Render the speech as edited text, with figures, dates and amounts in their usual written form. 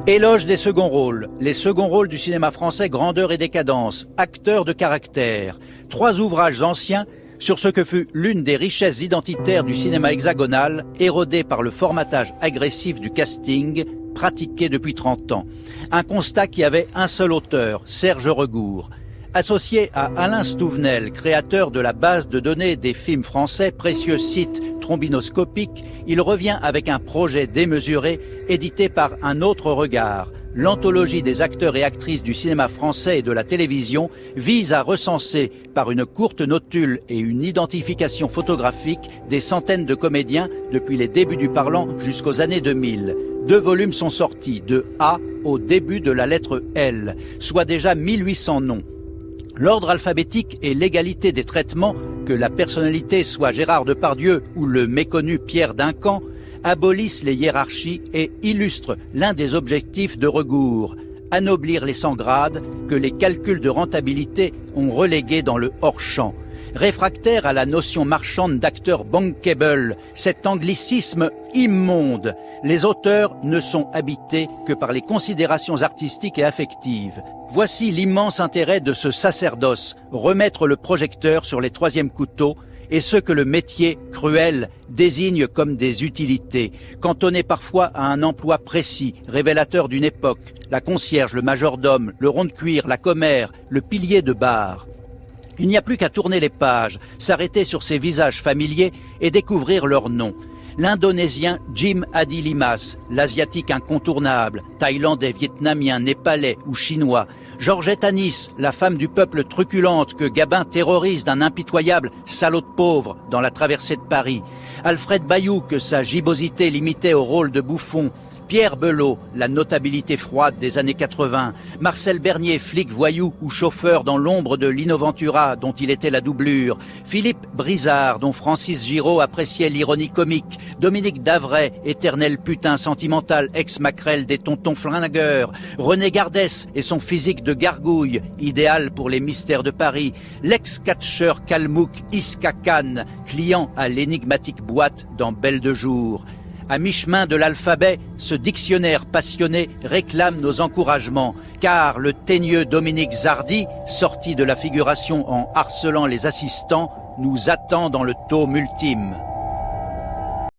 Éloge des seconds rôles. Les seconds rôles du cinéma français, grandeur et décadence, acteurs de caractère. 3 ouvrages anciens sur ce que fut l'une des richesses identitaires du cinéma hexagonal, érodée par le formatage agressif du casting, pratiqué depuis 30 ans. Un constat qui avait un seul auteur, Serge Regour. Associé à Alain Stouvenel, créateur de la base de données des films français, précieux site trombinoscopique, il revient avec un projet démesuré, édité par Un autre regard. L'anthologie des acteurs et actrices du cinéma français et de la télévision vise à recenser, par une courte notule et une identification photographique, des centaines de comédiens depuis les débuts du parlant jusqu'aux années 2000. 2 volumes sont sortis, de A au début de la lettre L, soit déjà 1800 noms. L'ordre alphabétique et l'égalité des traitements, que la personnalité soit Gérard Depardieu ou le méconnu Pierre Duncan, abolissent les hiérarchies et illustrent l'un des objectifs de Regour, anoblir les 100 grades que les calculs de rentabilité ont relégués dans le hors-champ. Réfractaire à la notion marchande d'acteur bankable, cet anglicisme immonde, les auteurs ne sont habités que par les considérations artistiques et affectives. Voici l'immense intérêt de ce sacerdoce, remettre le projecteur sur les 3e couteaux et ce que le métier cruel désigne comme des utilités, cantonné parfois à un emploi précis, révélateur d'une époque, la concierge, le majordome, le rond de cuir, la commère, le pilier de bar. Il n'y a plus qu'à tourner les pages, s'arrêter sur ces visages familiers et découvrir leurs noms. L'Indonésien Jim Adilimas, l'Asiatique incontournable, Thaïlandais, Vietnamien, Népalais ou Chinois, Georgette Anis, la femme du peuple truculente que Gabin terrorise d'un impitoyable salaud de pauvre dans La Traversée de Paris, Alfred Bayou que sa gibbosité limitait au rôle de bouffon, Pierre Belot, la notabilité froide des années 80, Marcel Bernier, flic voyou ou chauffeur dans l'ombre de Lino Ventura dont il était la doublure, Philippe Brizard dont Francis Giraud appréciait l'ironie comique, Dominique Davray, éternel putain sentimental ex-maquerelle des tontons flingueurs, René Gardès et son physique de gargouille, idéal pour les mystères de Paris, l'ex-catcheur kalmouk Iska Khan, client à l'énigmatique boîte dans Belle de jour. À mi-chemin de l'alphabet, ce dictionnaire passionné réclame nos encouragements, car le teigneux Dominique Zardi, sorti de la figuration en harcelant les assistants, nous attend dans le tome ultime.